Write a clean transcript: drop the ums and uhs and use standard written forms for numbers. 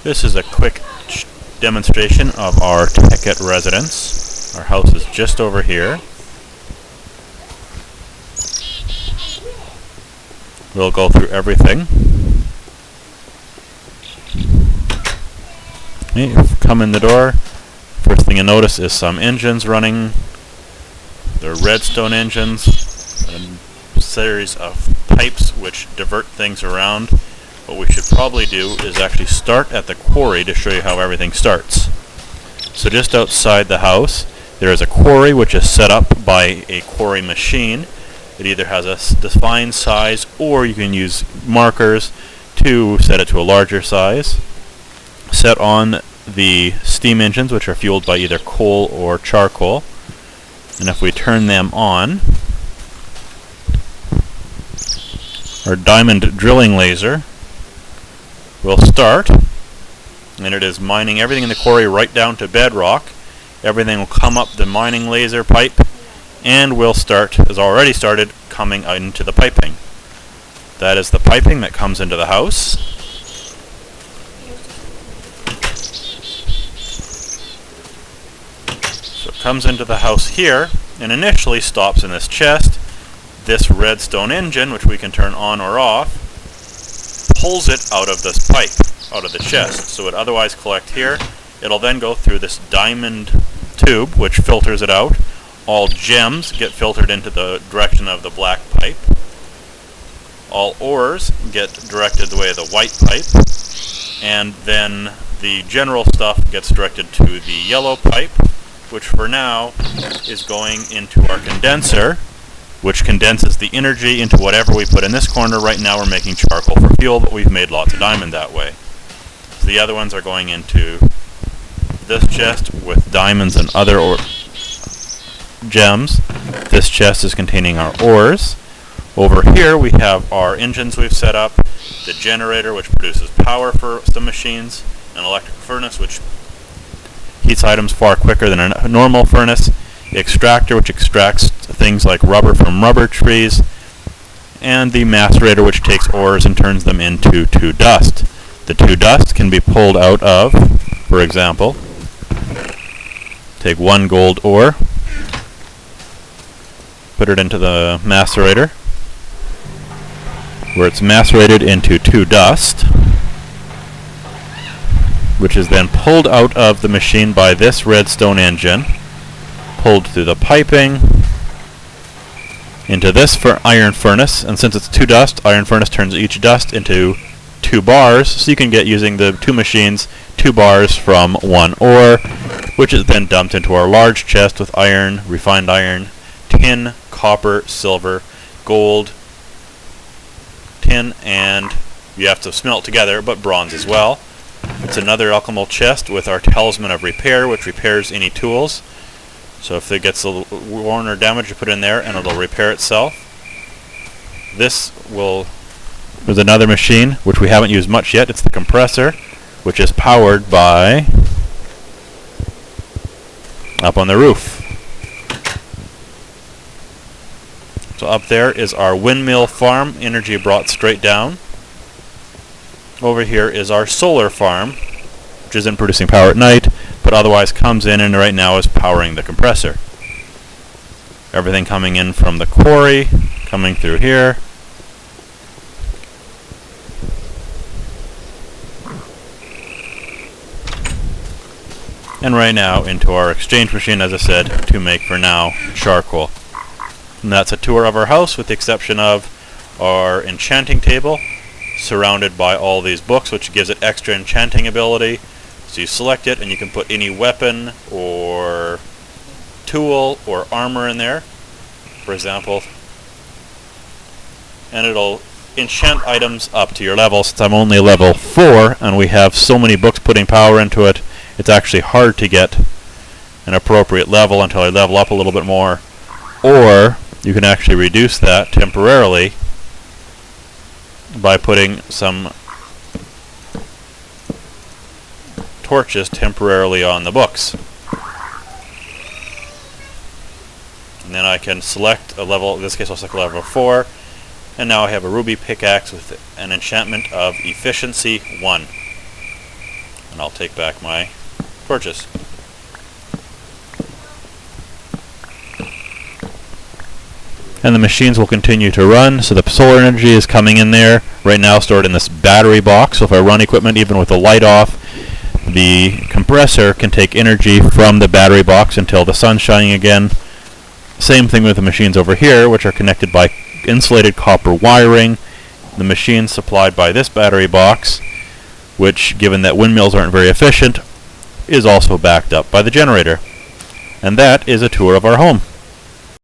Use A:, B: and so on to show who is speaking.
A: This is a quick demonstration of our Tekkit residence. Our house is just over here. We'll go through everything. Okay, come in the door. First thing you notice is some engines running. They're redstone engines. A series of pipes which divert things around. What we should probably do is actually start at the quarry to show you how everything starts. So just outside the house there is a quarry which is set up by a quarry machine. It either has a defined size or you can use markers to set it to a larger size. Set on the steam engines, which are fueled by either coal or charcoal. And if we turn them on, our diamond drilling laser will start, and it is mining everything in the quarry right down to bedrock. Everything will come up the mining laser pipe and will start, has already started, coming into the piping. That is the piping that comes into the house. So it comes into the house here and initially stops in this chest. This redstone engine, which we can turn on or off, pulls it out of this pipe, out of the chest. So it otherwise collect here. It'll then go through this diamond tube, which filters it out. All gems get filtered into the direction of the black pipe. All ores get directed the way of the white pipe. And then the general stuff gets directed to the yellow pipe, which for now is going into our condenser, which condenses the energy into whatever we put in this corner. Right now we're making charcoal for fuel, but we've made lots of diamond that way. So the other ones are going into this chest with diamonds and other gems. This chest is containing our ores. Over here we have our engines we've set up, the generator which produces power for some machines, an electric furnace which heats items far quicker than a normal furnace, the extractor which extracts things like rubber from rubber trees, and the macerator which takes ores and turns them into 2 dust. The 2 dust can be pulled out of, for example, take 1 gold ore, put it into the macerator, where it's macerated into 2 dust, which is then pulled out of the machine by this redstone engine, pulled through the piping into this iron furnace, and since it's 2 dust, iron furnace turns each dust into 2 bars, so you can get, using the 2 machines, 2 bars from 1 ore, which is then dumped into our large chest with iron, refined iron, tin, copper, silver, gold, tin, and you have to smelt together, but bronze as well. It's another alchemical chest with our talisman of repair, which repairs any tools. So if it gets a little worn or damaged, you put it in there and it'll repair itself. There's another machine which we haven't used much yet. It's the compressor, which is powered by up on the roof. So up there is our windmill farm, energy brought straight down. Over here is our solar farm, which isn't producing power at night, but otherwise comes in and right now is powering the compressor. Everything coming in from the quarry, coming through here. And right now into our exchange machine, as I said, to make, for now, charcoal. And that's a tour of our house, with the exception of our enchanting table, surrounded by all these books, which gives it extra enchanting ability. So you select it and you can put any weapon or tool or armor in there, for example, and it'll enchant items up to your level. Since I'm only level 4 and we have so many books putting power into it, it's actually hard to get an appropriate level until I level up a little bit more. Or you can actually reduce that temporarily by putting some torches temporarily on the books. And then I can select a level, in this case I'll select level 4, and now I have a ruby pickaxe with an enchantment of efficiency 1. and I'll take back my purchase. And the machines will continue to run, so the solar energy is coming in there, right now stored in this battery box. So if I run equipment even with the light off, the compressor can take energy from the battery box until the sun's shining again. Same thing with the machines over here, which are connected by insulated copper wiring. The machines supplied by this battery box, which, given that windmills aren't very efficient, is also backed up by the generator. And that is a tour of our home.